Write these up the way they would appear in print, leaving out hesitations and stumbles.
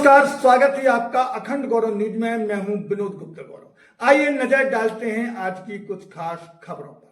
नमस्कार, स्वागत है आपका अखंड गौरव न्यूज में। मैं हूं विनोद गुप्ता गौरव। आइए नजर डालते हैं आज की कुछ खास खबरों पर।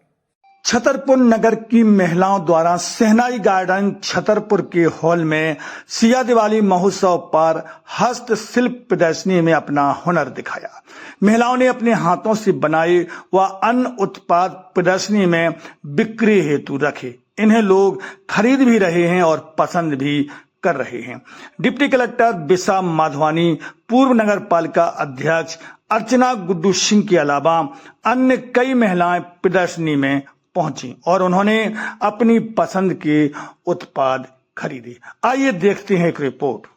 छतरपुर नगर की महिलाओं द्वारा शहनाई गार्डन छतरपुर के हॉल में सिया दिवाली महोत्सव पर हस्तशिल्प प्रदर्शनी में अपना हुनर दिखाया। महिलाओं ने अपने हाथों से बनाए व अन्य उत्पाद प्रदर्शनी में बिक्री हेतु रखे। इन्हें लोग खरीद भी रहे हैं और पसंद भी कर रहे हैं। डिप्टी कलेक्टर बिशा माधवानी, पूर्व नगर पालिका अध्यक्ष अर्चना गुड्डू सिंह के अलावा अन्य कई महिलाएं प्रदर्शनी में पहुंची और उन्होंने अपनी पसंद के उत्पाद खरीदे। आइए देखते हैं एक रिपोर्ट।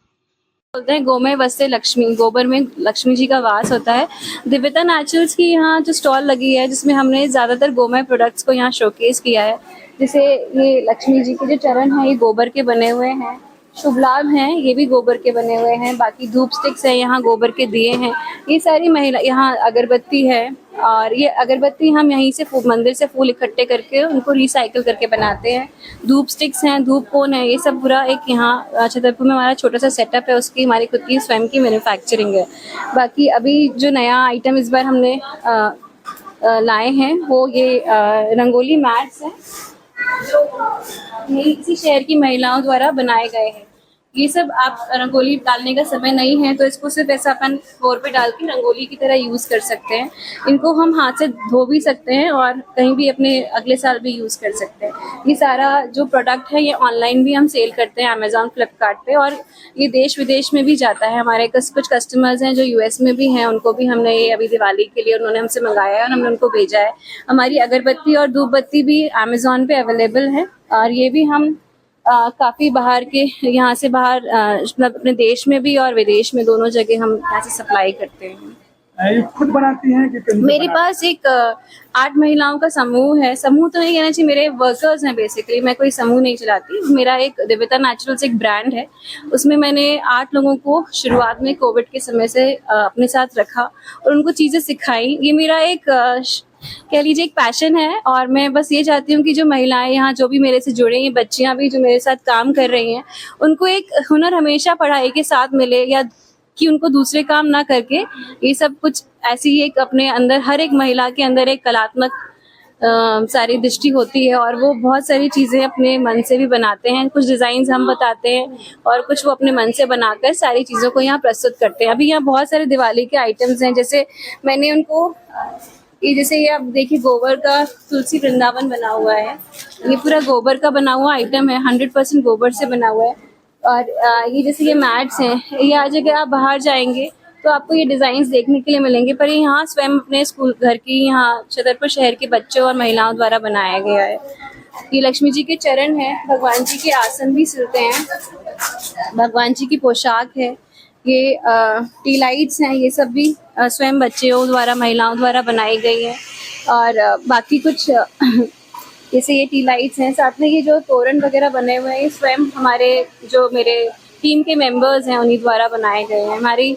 बोलते हैं गोमय वस्ते लक्ष्मी, गोबर में लक्ष्मी जी का वास होता है। दिव्यता नेचुरल्स की यहाँ जो स्टॉल लगी है जिसमें हमने ज्यादातर गोमय प्रोडक्ट्स को यहाँ शोकेस किया है। जैसे ये लक्ष्मी जी के जो चरण है ये गोबर के बने हुए हैं, शुभ लाभ हैं ये भी गोबर के बने हुए हैं, बाकी धूप स्टिक्स है, यहाँ गोबर के दिए हैं। ये सारी महिला, यहाँ अगरबत्ती है और ये अगरबत्ती हम यहीं से मंदिर से फूल इकट्ठे करके उनको रिसाइकिल करके बनाते हैं। धूप स्टिक्स हैं, धूप कोन है, ये सब पूरा एक यहाँ छतरपुर में हमारा छोटा सा सेटअप है, उसकी हमारी खुद की स्वयं की मैन्युफैक्चरिंग है। बाकी अभी जो नया आइटम इस बार हमने लाए हैं वो ये रंगोली मैट्स हैं जो इसी शहर की महिलाओं द्वारा बनाए गए हैं। ये सब आप रंगोली डालने का समय नहीं है तो इसको सिर्फ ऐसा अपन फ्लोर पे डाल के रंगोली की तरह यूज कर सकते हैं। इनको हम हाथ से धो भी सकते हैं और कहीं भी अपने अगले साल भी यूज कर सकते हैं। ये सारा जो प्रोडक्ट है ये ऑनलाइन भी हम सेल करते हैं अमेजॉन, फ्लिपकार्ट पे, और ये देश विदेश में भी जाता है। हमारे कुछ कस्टमर्स हैं जो यूएस में भी हैं, उनको भी हमने ये अभी दिवाली के लिए उन्होंने हमसे मंगाया है और हमने उनको भेजा है। हमारी अगरबत्ती और धूप बत्ती भी अमेजॉन पे अवेलेबल है और ये भी हम काफी बाहर के, यहाँ से बाहर मतलब अपने देश में भी और विदेश में दोनों जगह हम यहाँ से सप्लाई करते हैं। ये खुद बनाती हैं कि मेरे पास एक 8 महिलाओं का समूह है। समूह तो नहीं कहना चाहिए, मेरे वर्कर्स हैं बेसिकली। मैं कोई समूह नहीं चलाती। मेरा एक दिव्यता नेचुरल्स एक ब्रांड है, उसमें मैंने 8 लोगों को शुरुआत में कोविड के समय से अपने साथ रखा और उनको चीजें सिखाई। ये मेरा एक कह लीजिए एक पैशन है और मैं बस ये चाहती हूँ कि जो महिलाएं यहाँ जो भी मेरे से जुड़े हैं, बच्चियां भी जो मेरे साथ काम कर रही हैं, उनको एक हुनर हमेशा पढ़ाई के साथ मिले, या कि उनको दूसरे काम ना करके ये सब कुछ ऐसी एक अपने अंदर, हर एक महिला के अंदर एक कलात्मक सारी दृष्टि होती है और वो बहुत सारी चीजें अपने मन से भी बनाते हैं। कुछ डिजाइन हम बताते हैं और कुछ वो अपने मन से बनाकर सारी चीजों को यहाँ प्रस्तुत करते हैं। अभी यहाँ बहुत सारे दिवाली के आइटम्स हैं, जैसे मैंने उनको ये, जैसे ये आप देखिए गोबर का तुलसी वृंदावन बना हुआ है। ये पूरा गोबर का बना हुआ आइटम है, 100% गोबर से बना हुआ है। और ये जैसे ये मैट्स हैं, ये आज अगर आप बाहर जाएंगे तो आपको ये डिजाइन्स देखने के लिए मिलेंगे, पर ये यहाँ स्वयं अपने स्कूल घर की, यहाँ छतरपुर शहर के बच्चों और महिलाओं द्वारा बनाया गया है। ये लक्ष्मी जी के चरण है, भगवान जी के आसन भी सिलते हैं, भगवान जी की पोशाक है, ये टी लाइट्स हैं, ये सब भी स्वयं बच्चों द्वारा, महिलाओं द्वारा बनाई गई है। और बाकी कुछ जैसे ये टी लाइट्स हैं, साथ में ये जो तोरण वगैरह बने हुए हैं, ये स्वयं हमारे जो मेरे टीम के मेंबर्स हैं उन्हीं द्वारा बनाए गए हैं। हमारी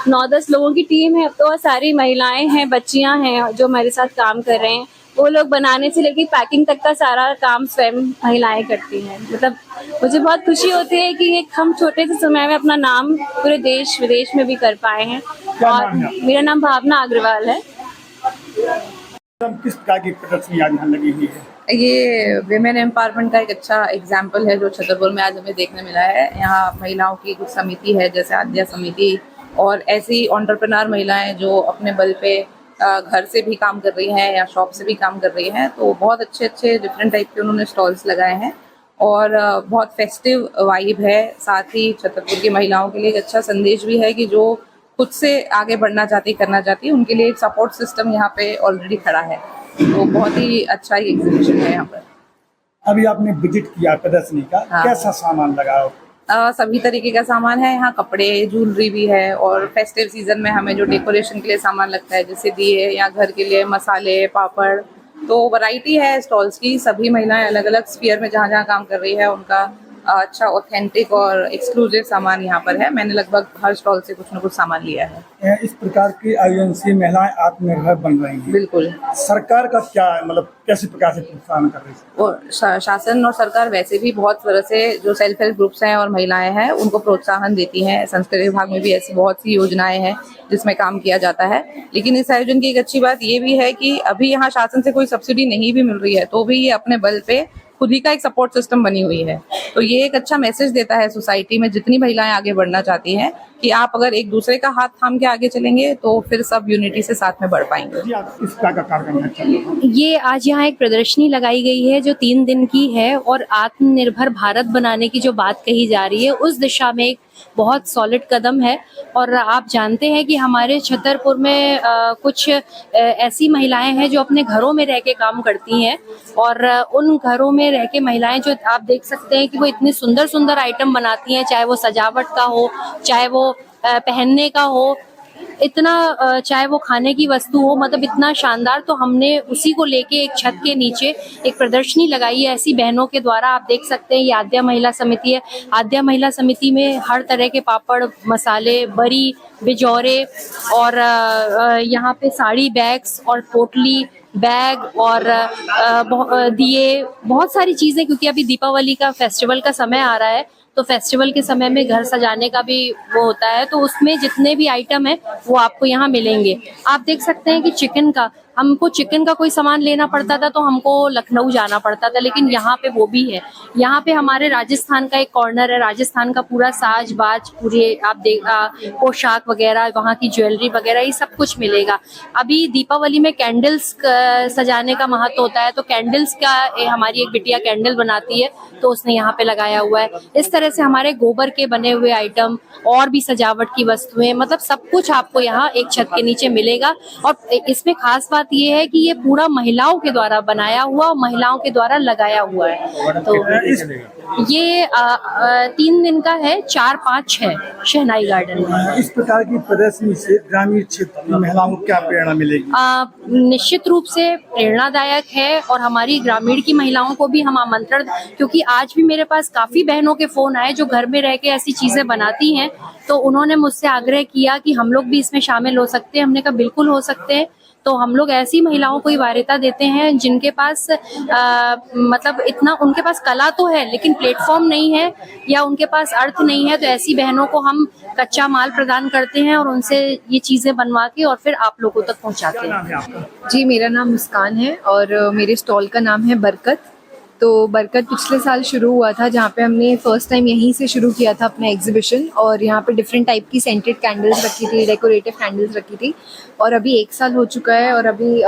9-10 लोगों की टीम है अब तो, और सारी महिलाएं हैं, बच्चियां हैं जो हमारे साथ काम कर रहे हैं। वो लोग बनाने से लेकर पैकिंग तक का सारा काम स्वयं महिलाएं करती हैं। मतलब मुझे बहुत खुशी होती है कि एक हम छोटे से समय में अपना नाम पूरे देश विदेश में भी कर पाए हैं। और मेरा नाम भावना अग्रवाल है। किस प्रकार की प्रदर्शनी आज यहाँ लगी हुई है? ये विमेन एम्पावरमेंट का एक अच्छा एग्जाम्पल है जो छतरपुर में आज हमें देखने मिला है। यहाँ महिलाओं की कुछ समिति है, जैसे आद्या समिति, और ऐसी एंटरप्रेन्योर महिलाएं जो अपने बल पे घर से भी काम कर रही हैं या शॉप से भी काम कर रही हैं। तो बहुत अच्छे अच्छे डिफरेंट टाइप के उन्होंने स्टॉल्स लगाए हैं और बहुत फेस्टिव वाइब है। साथ ही छतरपुर की महिलाओं के लिए एक अच्छा संदेश भी है कि जो खुद से आगे बढ़ना चाहती, करना चाहती, उनके लिए एक सपोर्ट सिस्टम यहाँ पे ऑलरेडी खड़ा है। तो बहुत ही अच्छा ही एग्जीबिशन है यहाँ पर। अभी आपने विजिट किया प्रदर्शनी का, हाँ। कैसा सामान लगा? सभी तरीके का सामान है यहाँ, कपड़े, ज्वेलरी भी है, और फेस्टिव सीजन में हमें जो डेकोरेशन के लिए सामान लगता है, जैसे दिए या घर के लिए मसाले, पापड़, तो वैरायटी है स्टॉल्स की। सभी महिलाएं अलग अलग स्फीयर में जहाँ जहाँ काम कर रही है उनका अच्छा ऑथेंटिक और एक्सक्लूसिव सामान यहाँ पर है। मैंने लगभग हर स्टॉल से कुछ न कुछ सामान लिया है। इस प्रकार की आईएनसी महिलाएं आत्मनिर्भर बन रही हैं। बिल्कुल। सरकार का क्या मतलब कैसे प्रकार से प्रोत्साहन कर रही है? और शासन और सरकार वैसे भी बहुत तरह से जो सेल्फ हेल्प ग्रुप्स हैं और महिलाएं हैं उनको प्रोत्साहन देती हैं। संस्कृति विभाग में भी ऐसी बहुत सी योजनाएं हैं जिसमें काम किया जाता है। लेकिन इस आयोजन की एक अच्छी बात ये भी है कि अभी यहाँ शासन से कोई सब्सिडी नहीं भी मिल रही है तो भी ये अपने बल पे खुद ही का एक सपोर्ट सिस्टम बनी हुई है। तो ये एक अच्छा मैसेज देता है सोसाइटी में जितनी महिलाएं आगे बढ़ना चाहती हैं कि आप अगर एक दूसरे का हाथ थाम के आगे चलेंगे तो फिर सब यूनिटी से साथ में बढ़ पाएंगे। इस तरह का कार्यक्रम है। ये आज यहाँ एक प्रदर्शनी लगाई गई है जो 3 दिन की है और आत्मनिर्भर भारत बनाने की जो बात कही जा रही है उस दिशा में एक बहुत सॉलिड कदम है। और आप जानते हैं कि हमारे छतरपुर में कुछ ऐसी महिलाएं हैं जो अपने घरों में रह के काम करती हैं और उन घरों में रह के महिलाएं जो आप देख सकते हैं कि वो इतने सुंदर सुंदर आइटम बनाती हैं, चाहे वो सजावट का हो, चाहे वो पहनने का हो, इतना चाहे वो खाने की वस्तु हो, मतलब इतना शानदार। तो हमने उसी को लेके एक छत के नीचे एक प्रदर्शनी लगाई है ऐसी बहनों के द्वारा। आप देख सकते हैं ये आद्या महिला समिति है। आद्या महिला समिति में हर तरह के पापड़, मसाले, बरी, बिजौरे और यहाँ पे साड़ी बैग्स और पोटली बैग और दिए, बहुत सारी चीजें, क्योंकि अभी दीपावली का फेस्टिवल का समय आ रहा है तो फेस्टिवल के समय में घर सजाने का भी वो होता है। तो उसमें जितने भी आइटम है वो आपको यहाँ मिलेंगे। आप देख सकते हैं कि हमको चिकन का कोई सामान लेना पड़ता था तो हमको लखनऊ जाना पड़ता था, लेकिन यहाँ पे वो भी है। यहाँ पे हमारे राजस्थान का एक कॉर्नर है, राजस्थान का पूरा साज बाज, पूरे आप पोशाक वगैरह, वहाँ की ज्वेलरी वगैरह, ये सब कुछ मिलेगा। अभी दीपावली में कैंडल्स सजाने का महत्व होता है तो कैंडल्स का हमारी एक बिटिया कैंडल बनाती है तो उसने यहाँ पे लगाया हुआ है। इस तरह से हमारे गोबर के बने हुए आइटम और भी सजावट की वस्तुएं, मतलब सब कुछ आपको यहाँ एक छत के नीचे मिलेगा। और इसमें खास बात ये है कि ये पूरा महिलाओं के द्वारा बनाया हुआ, महिलाओं के द्वारा लगाया हुआ है। तो ये 3 दिन का है, 4, 5, 6 शहनाई गार्डन में। इस प्रकार की प्रदर्शनी से ग्रामीण क्षेत्र की महिलाओं को क्या प्रेरणा मिलेगी? निश्चित रूप से प्रेरणादायक है और हमारी ग्रामीण की महिलाओं को भी हम आमंत्रण, क्योंकि आज भी मेरे पास काफी बहनों के फोन आए जो घर में रह के ऐसी चीजें बनाती हैं, तो उन्होंने मुझसे आग्रह किया कि हम लोग भी इसमें शामिल हो सकते हैं। हमने कहा बिल्कुल हो सकते हैं। तो हम लोग ऐसी महिलाओं को ही वार्ता देते हैं जिनके पास मतलब इतना, उनके पास कला तो है लेकिन प्लेटफॉर्म नहीं है या उनके पास अर्थ नहीं है, तो ऐसी बहनों को हम कच्चा माल प्रदान करते हैं और उनसे ये चीजें बनवा के और फिर आप लोगों तक पहुंचाते हैं। जी, मेरा नाम मुस्कान है और मेरे स्टॉल का नाम है बरकत। तो बरकत पिछले साल शुरू हुआ था जहाँ पे हमने फर्स्ट टाइम यहीं से शुरू किया था अपना एग्जीबिशन, और यहाँ पे डिफरेंट टाइप की सेंटेड कैंडल्स रखी थी, डेकोरेटिव कैंडल्स रखी थी। और अभी 1 साल हो चुका है और अभी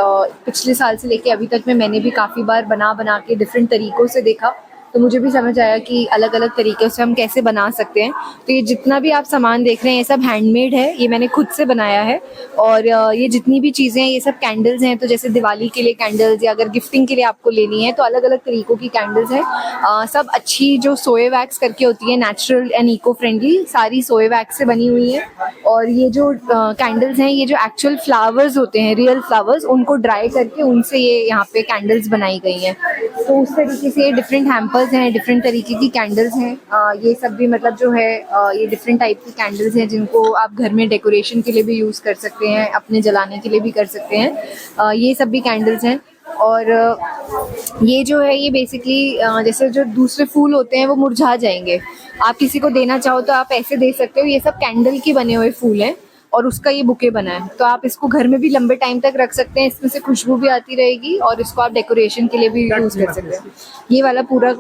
पिछले साल से लेके अभी तक में मैंने भी काफ़ी बार बना के डिफरेंट तरीक़ों से देखा, तो मुझे भी समझ आया कि अलग अलग तरीक़े से हम कैसे बना सकते हैं। तो ये जितना भी आप सामान देख रहे हैं ये सब हैंडमेड है, ये मैंने खुद से बनाया है। और ये जितनी भी चीज़ें हैं ये सब कैंडल्स हैं, तो जैसे दिवाली के लिए कैंडल्स या अगर गिफ्टिंग के लिए आपको लेनी है तो अलग अलग तरीक़ों की कैंडल्स हैं। सब अच्छी जो सोए वैक्स करके होती है, नेचुरल एंड इको फ्रेंडली, सारी सोए वैक्स से बनी हुई है। और ये जो कैंडल्स हैं ये जो एक्चुअल फ्लावर्स होते हैं, रियल फ्लावर्स, उनको ड्राई करके उनसे ये यहाँ पे कैंडल्स बनाई गई हैं। तो उस तरीके से ये डिफरेंट हैम्पर्स हैं, डिफरेंट तरीके की कैंडल्स हैं। ये सब भी मतलब जो है ये डिफरेंट टाइप की कैंडल्स हैं जिनको आप घर में डेकोरेशन के लिए भी यूज़ कर सकते हैं, अपने जलाने के लिए भी कर सकते हैं। ये सब भी कैंडल्स हैं। और ये जो है ये बेसिकली जैसे जो दूसरे फूल होते हैं वो मुरझा जाएंगे, आप किसी को देना चाहो तो आप ऐसे दे सकते हो। ये सब कैंडल के बने हुए फूल हैं और उसका ये बुके बना है, तो आप इसको घर में भी लंबे टाइम तक रख सकते हैं, इसमें से खुशबू भी आती रहेगी और इसको आप डेकोरेशन के लिए भी यूज़ कर सकते हैं। ये वाला पूरा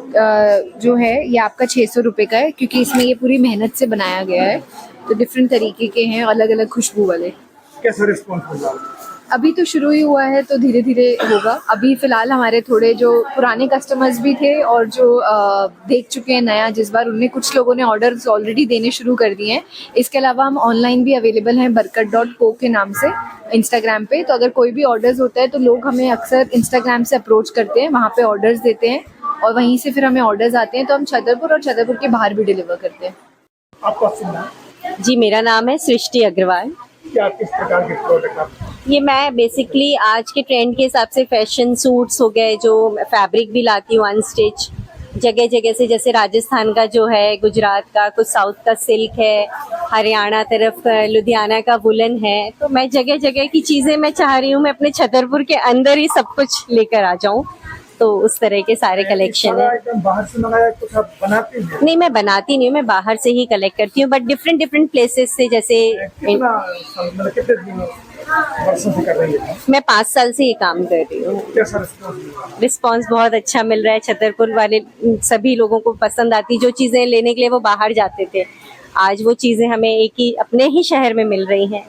जो है ये आपका 600 रुपये का है, क्योंकि इसमें ये पूरी मेहनत से बनाया गया है। तो डिफरेंट तरीके के हैं, अलग अलग खुशबू वाले। कैसा रिस्पॉन्स हो रहा है? अभी तो शुरू ही हुआ है तो धीरे धीरे होगा। अभी फ़िलहाल हमारे थोड़े जो पुराने कस्टमर्स भी थे और जो देख चुके हैं नया जिस बार, उनने कुछ लोगों ने ऑर्डर्स ऑलरेडी देने शुरू कर दिए हैं। इसके अलावा हम ऑनलाइन भी अवेलेबल हैं बरकत.co के नाम से इंस्टाग्राम पे। तो अगर कोई भी ऑर्डर्स होता है तो लोग हमें अक्सर इंस्टाग्राम से अप्रोच करते हैं, वहाँ पे ऑर्डर्स देते हैं और वहीं से फिर हमें ऑर्डर्स आते हैं तो हम छतरपुर और छतरपुर के बाहर भी डिलीवर करते हैं। आपका शुभ नाम? जी, मेरा नाम है सृष्टि अग्रवाल। क्या किस प्रकार के प्रोडक्ट आप? ये मैं बेसिकली आज के ट्रेंड के हिसाब से फैशन सूट्स हो गए, जो फैब्रिक भी लाती हूँ अनस्टिच, जगह जगह से, जैसे राजस्थान का जो है, गुजरात का, कुछ साउथ का सिल्क है, हरियाणा तरफ लुधियाना का वुलन है। तो मैं जगह जगह की चीजें मैं चाह रही हूँ मैं अपने छतरपुर के अंदर ही सब कुछ लेकर आ जाऊँ। तो उस तरह के सारे कलेक्शन है। आइटम बाहर से मंगाया कुछ आप बनाती हैं? नहीं, मैं बनाती नहीं हूँ, मैं बाहर से ही कलेक्ट करती हूँ, बट डिफरेंट प्लेसेस से। जैसे मतलब कितने वर्षों से कर रही है? मैं 5 साल से ये काम कर रही हूँ। कैसा रिस्पॉन्स मिल रहा है? रिस्पांस बहुत अच्छा मिल रहा है। छतरपुर वाले सभी लोगों को पसंद आती, जो चीजें लेने के लिए वो बाहर जाते थे, आज वो चीजें हमें एक ही अपने ही शहर में मिल रही हैं।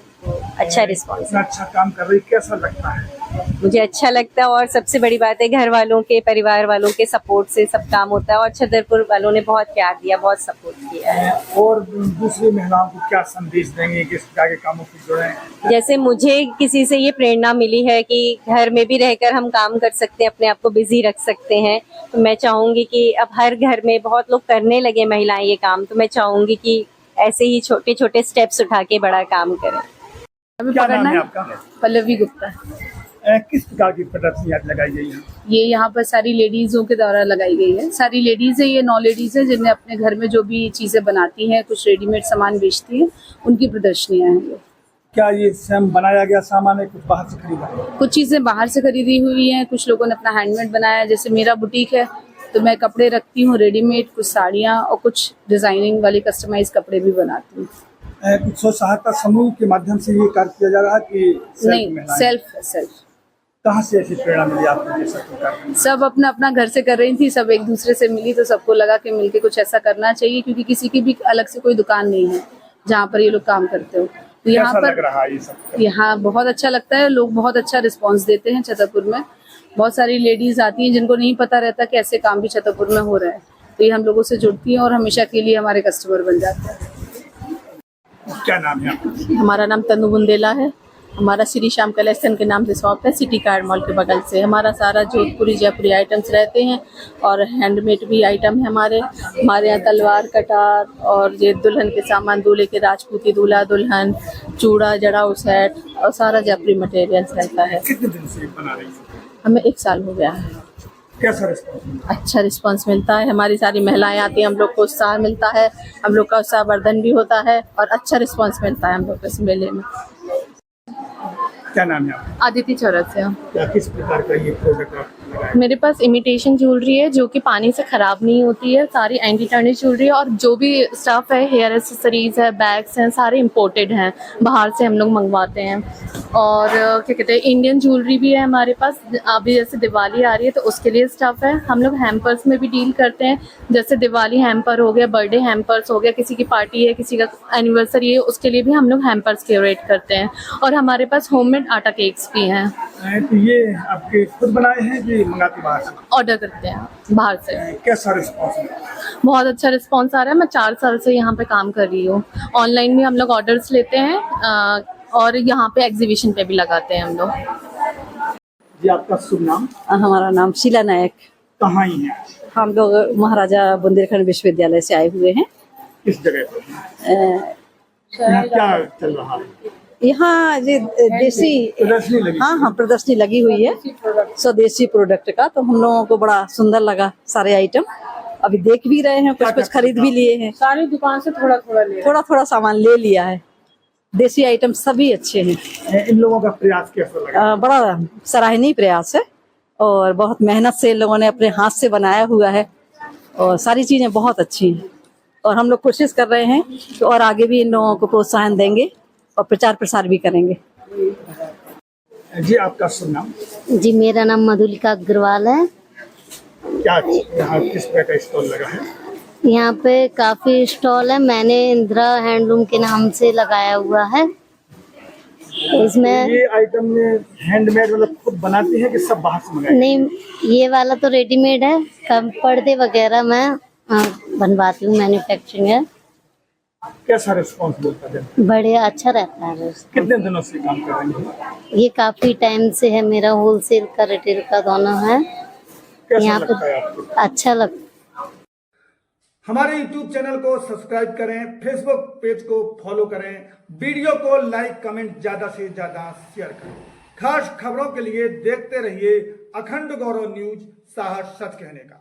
अच्छा रिस्पांस इतना अच्छा काम कर रही, कैसा लगता है? मुझे अच्छा लगता है, और सबसे बड़ी बात है घर वालों के, परिवार वालों के सपोर्ट से सब काम होता है, और छतरपुर वालों ने बहुत प्यार दिया, बहुत सपोर्ट किया है। और दूसरी महिलाओं को क्या संदेश देंगे कि इस प्रकार के कामों से जुड़ें? जैसे मुझे किसी से ये प्रेरणा मिली है कि घर में भी रहकर हम काम कर सकते हैं, अपने आप को बिजी रख सकते हैं, तो मैं चाहूंगी कि अब हर घर में बहुत लोग करने लगे महिलाएं ये काम, तो मैं चाहूंगी कि ऐसे ही छोटे छोटे स्टेप्स उठा के बड़ा काम करें। क्या नाम है आपका? पल्लवी गुप्ता। किस प्रकार की प्रदर्शनी आज लगाई गई है? ये यहाँ पर सारी लेडीजों के द्वारा लगाई गई है। सारी लेडीज है, ये 9 लेडीज है जिन्हें अपने घर में जो भी चीजें बनाती हैं, कुछ रेडीमेड सामान बेचती हैं, उनकी प्रदर्शनियां हैं ये। क्या ये स्वयं बनाया गया सामान है, कुछ बाहर से खरीदा है? कुछ चीजें बाहर से खरीदी हुई हैं, कुछ लोगों ने अपना हैंडमेड बनाया है। जैसे मेरा बुटीक है तो मैं कपड़े रखती हूँ रेडीमेड, कुछ साड़ियाँ और कुछ डिजाइनिंग वाले कस्टमाइज कपड़े भी बनाती हूँ। कुछ स्व सहायता समूह के माध्यम से ये कार्य किया जा रहा है कि नहीं, सेल्फ। कहाँ से ऐसी प्रेरणा मिली आपको ये सब करने? सब अपना अपना घर से कर रही थी, सब एक दूसरे से मिली तो सबको लगा कि मिलके कुछ ऐसा करना चाहिए, क्योंकि किसी की भी अलग से कोई दुकान नहीं है जहाँ पर ये लोग काम करते हो। तो यहाँ पर लग रहा है ये सब? यहाँ बहुत अच्छा लगता है, लोग बहुत अच्छा रिस्पांस देते हैं। छतरपुर में बहुत सारी लेडीज आती हैं जिनको नहीं पता रहता कि ऐसे काम भी छतरपुर में हो रहा है, तो ये हम लोगों से जुड़ती हैं और हमेशा के लिए हमारे कस्टमर बन जाते हैं। क्या नाम है आपका? हमारा नाम तनु बुंदेला है। हमारा श्री श्याम कलेक्शन के नाम से शॉप है, सिटी कार्ड मॉल के बगल से। हमारा सारा जोधपुरी जयपुरी आइटम्स रहते हैं और हैंडमेड भी आइटम है हमारे यहाँ तलवार, कटार और ये दुल्हन के सामान, दूल्हे के राजपूती, दूल्हा दुल्हन, चूड़ा, जड़ाऊ सेट और सारा जयपुरी मटेरियल्स रहता है। कितने दिन से बना रही है? हमें 1 साल हो गया है। कैसा रिस्पॉन्स? अच्छा रिस्पांस मिलता है, हमारी सारी महिलाएं आती हैं, हम लोग को उत्साह मिलता है, हम लोग का उत्साह वर्धन भी होता है और अच्छा रिस्पांस मिलता है हम लोग को इस मेले में। क्या नाम है आपका? आदित्य चौरसिया। क्या किस प्रकार का ये प्रोडक्ट आप लगाए? मेरे पास इमिटेशन ज्वेलरी है जो कि पानी से ख़राब नहीं होती है, सारी एंटी टर्निश ज्वेलरी है, और जो भी स्टफ है, हेयर एक्सेसरीज है, बैग्स हैं, सारे इंपोर्टेड हैं, बाहर से हम लोग मंगवाते हैं। और क्या कहते हैं, इंडियन ज्वेलरी भी है हमारे पास। अभी जैसे दिवाली आ रही है तो उसके लिए स्टफ है। हम लोग हैम्पर्स में भी डील करते हैं, जैसे दिवाली हैम्पर हो गया, बर्थडे हैम्पर्स हो गया, किसी की पार्टी है, किसी का एनिवर्सरी है, उसके लिए भी हम लोग हैम्पर्स क्यूरेट करते हैं। और हमारे पास होममेड आटा केक्स भी हैं। तो ये आपके खुद बनाए हैं कि मंगाते बाहर से? ऑर्डर करते हैं बाहर से। कैसा रिस्पॉन्स है? बहुत अच्छा रिस्पांस आ रहा है। मैं 4 साल से यहाँ पे काम कर रही हूँ। ऑनलाइन भी हम लोग ऑर्डर्स लेते हैं और यहाँ पे एग्जीबिशन पे भी लगाते हैं हम लोग। जी आपका शुभ नाम? हमारा नाम शीला नायक। कहाँ ही है? हम लोग महाराजा बुंदेलखंड विश्वविद्यालय से आए हुए हैं। किस जगह पर? यहाँ क्या चल रहा है? यहाँ ये देसी प्रदर्शनी लगी? हाँ, प्रदर्शनी लगी हुई है स्वदेशी प्रोडक्ट का। तो हम लोगों को बड़ा सुंदर लगा सारे आइटम। अभी देख भी रहे हैं, कुछ खरीद भी लिए हैं। सारी दुकान से थोड़ा सामान ले लिया है। देसी आइटम सभी अच्छे हैं। इन लोगों का प्रयास कैसा लगा? बड़ा सराहनीय प्रयास है और बहुत मेहनत से इन लोगों ने अपने हाथ से बनाया हुआ है और सारी चीजें बहुत अच्छी हैं। और हम लोग कोशिश कर रहे हैं कि और आगे भी इन लोगों को प्रोत्साहन देंगे और प्रचार प्रसार भी करेंगे। जी आपका शुभ नाम? जी मेरा नाम मधुलिका अग्रवाल है। क्या यहाँ किस तरह का स्टॉल लगा है? यहाँ पे काफी स्टॉल है। मैंने इंदिरा हैंडलूम के नाम से लगाया हुआ है। इसमें ये आइटम में हैंडमेड मतलब खुद बनाती है कि सब बाहर से मंगाए? नहीं, ये वाला तो रेडीमेड है। कम पर्दे वगैरह मैं बनवाती हूँ, मैन्युफैक्चरिंग है। कैसा रिस्पॉन्स मिलता है? बढ़िया, अच्छा रहता है। कितने दिनों से काम कर रही हैं? ये काफी टाइम से है। मेरा होलसेल का, रिटेल का दोनों है। कैसा यहाँ लगता है पे आपको? अच्छा लगता है। हमारे YouTube चैनल को सब्सक्राइब करें, Facebook पेज को फॉलो करें, वीडियो को लाइक कमेंट ज्यादा से ज्यादा शेयर करें। खास खबरों के लिए देखते रहिए अखंड गौरव न्यूज, साहस सच कहने का।